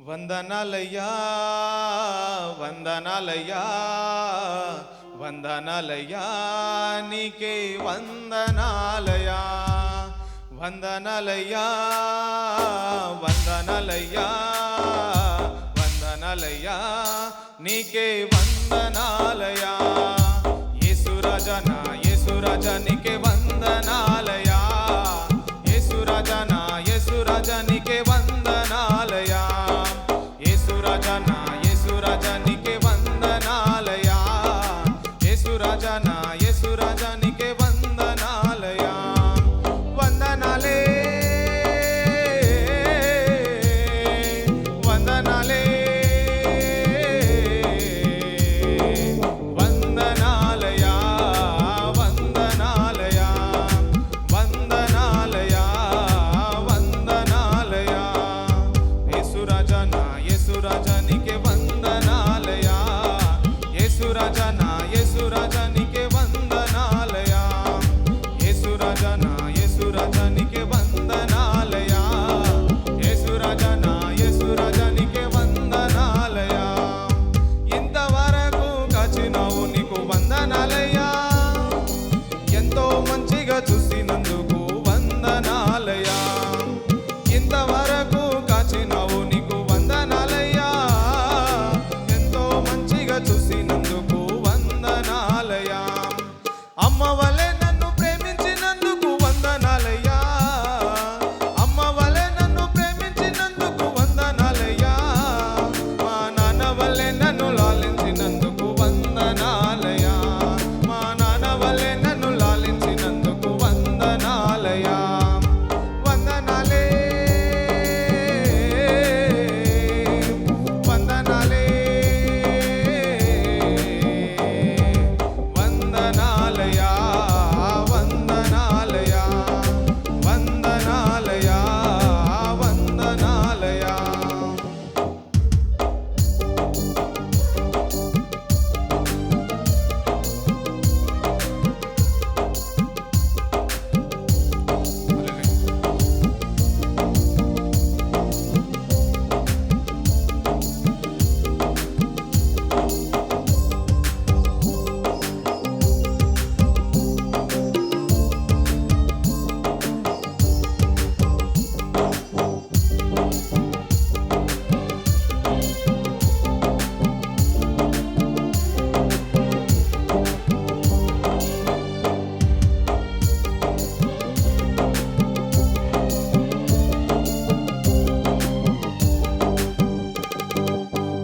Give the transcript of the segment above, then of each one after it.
వందనాలయ్యా వందనాలయ్యా వందనాలయ్యా నీకే వందనాలయ్యా వందనాలయ్యా వందనాలయ్యా వందనాలయ్యా నీకే వందనాలయ్యా యేసురాజా నా యేసురాజా నీకే వందనాలయ్యా యేసురాజా నా యేసురాజా నీకే వందనాలయ్యా యేసురాజా నా యేసురాజా నీకే వందనాలయ్యా యేసురాజా నా యేసురాజా నీకే వందనాలయ్యా వందనాలే వందనాలే వందనాలయ్యా వందనాలయ్యా వందనాలయ్యా వందనాలయ్యా యేసురాజా నా యేసురాజా నీకే వందనాలయ్యా యేసురాజా నా యేసురాజా నీకే వందనాలయ్యా యేసురాజా నా యేసురాజా నీకే వందనాలయ్యా యేసురాజా నా యేసురాజా నీకే వందనాలయ్యా ఇంతవరకు కాచినావు నీకు వందనాలయ్యా ఎంతో మంచిగా చూసినందుకు వందనాలయ్యా ఇంతవరకు కాచినావు నీకు వందనాలయ్యా ఎంతో మంచిగా చూసినందుకు వందనాలయ్యా అమ్మ వలె నన్ను ప్రేమించినందుకు వందనాలయ్యా అమ్మ వలె నన్ను ప్రేమించినందుకు వందనాలయ్యా మా నాన్న వలె నన్ను లాలించినందుకు వందనాలయ్యా మా నాన్న వలె నన్ను లాలించినందుకు వందనాలయ్యా వందనాలే వందనాలే వందనాలయ్యా వందనాలయ్యా వందనాలయ్యా వందనాలయ్యా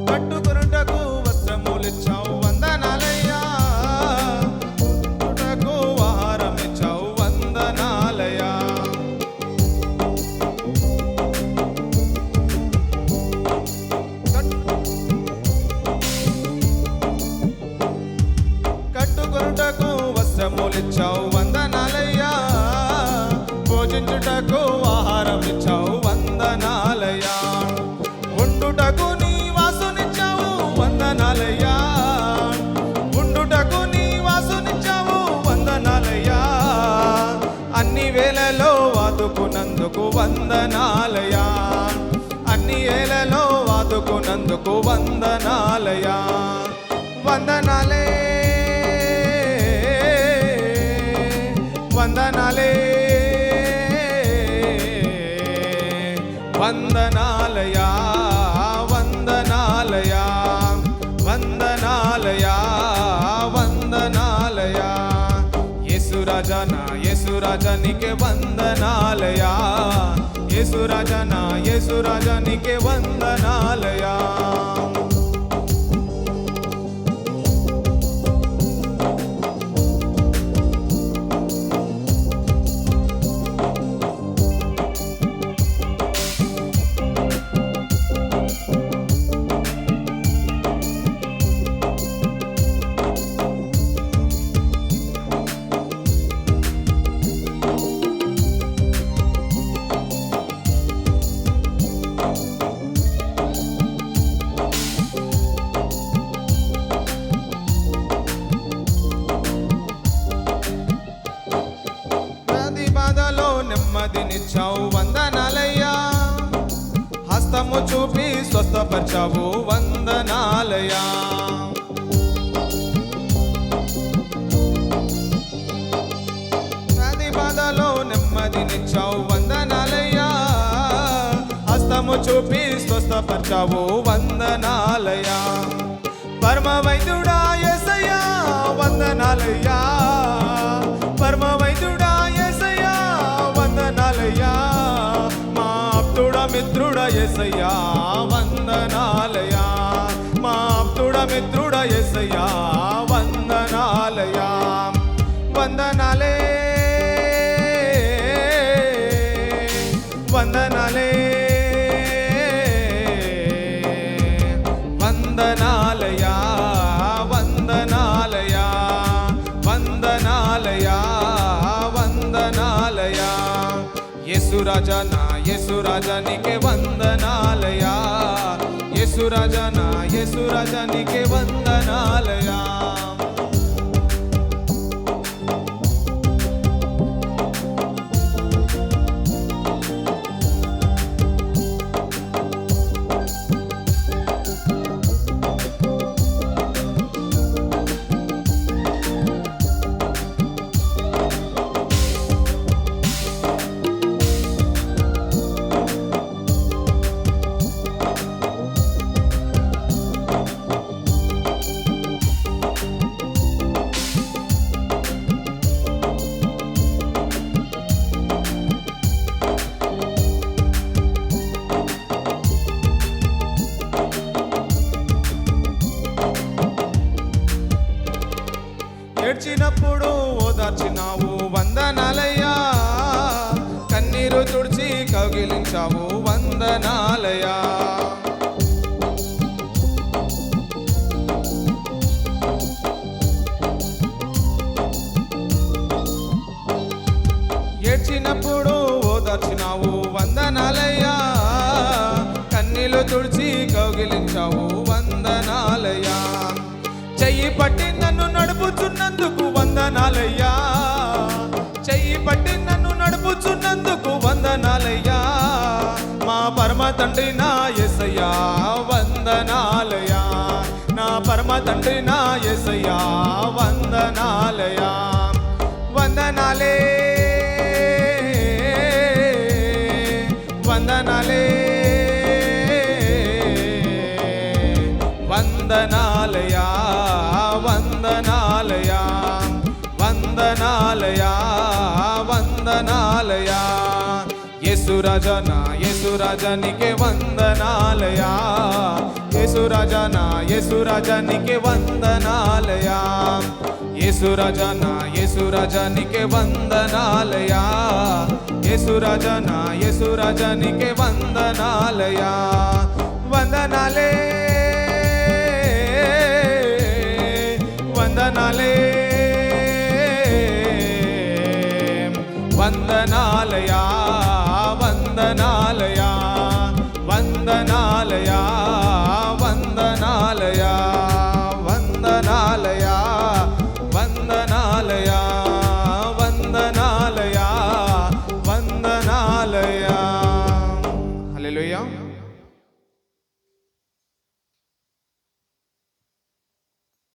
కట్టుకొనుటకు వస్త్రములిచ్చావు వందనాలయ్యా ఉండుటకు ఆహారమిచ్చావు వందనాలయ్యా కట్టుకొనుటకు వస్త్రములిచ్చావు వందనాలయ్యా భోజించుటకు ఆహారమిచ్చావు వందనాలయ్యా ఉండుటకు నీ వాసునిచ్చావు వందనాలయ్యా ఉండుటకు నీ వాసునిచ్చావు వందనాలయ్యా అన్ని వేళలో వాదుకున్నందుకు వందనాలయ్యా అన్ని వేళలో వాదుకున్నందుకు వందనాలయ్యా వందనాలే వందనాలే వందనాలయా వందనాలయా వందనాలయా వందనాలయా యేసురాజా నా యేసురాజా నీకే వందనాలయా యేసురాజా నా యేసురాజా నీకే వందనాలయా నెమ్మదినిచ్చావు వందనాలయ్యా హస్తము చూపి స్వస్థ స్వస్థపరచావు వందనాలయా. వ్యాధి బాధలో నెమ్మదినిచ్చావు వందనాలయ్యా. హస్తము చూపి స్వస్థపరచావు వందనాలయా. పరమ వైద్యుడా యేసయ్యా వందనాలయ్యా. పరమ వైద్యుడా యేసయ్యా వందనాలయ్యా. మా ఆప్తుడ మిత్రుడ యేసయ్యా వందనాలయా. మా ఆప్తుడ మిత్రుడ యేసయ్యా వందనాలయా. వందనాలే వందనాలే వందనాలయా. వందనాలయా వందనాలయా వందనాలయా. యేసురాజా నా యేసురాజా నీకే వందనాలయా. యేసురాజా నా యేసురాజా నీకే వందనాలయా. ఏడ్చినప్పుడు ఓదార్చినావు వందనాలయ్యా. కన్నీరు తుడిచి కౌగిలించావు వందనాలయ్యా. ఏడ్చినప్పుడు ఓదార్చినావు వందనాలయ్యా. కన్నీలు తుడిచి కౌగిలించావు వందనాలయ్యా. చెయ్యి పట్టి నన్ను నడుపుచున్నందుకు వందనాలయ్యా. చెయ్యి పట్టి నన్ను నడుపుచున్నందుకు వందనాలయ్యా. మా పరమ తండ్రి నా యేసయ్యా వందనాలయా. నా పరమ తండ్రి నా యేసయ్యా వందనాలయా. వందనాలే వందనాలే వందనాలయా వందనాలయా వందనాలయా వందనాలయా. యేసురాజా నా యేసురాజా నీకే వందనాలయా. యేసురాజా నా యేసురాజా నీకే వందనాలయా. యేసురాజా నా యేసురాజా నీకే వందనాలయా. యేసురాజా నా యేసురాజా నీకే వందనాలయా. వందనాలే వందనాలే వందనాలయా వందనాలయా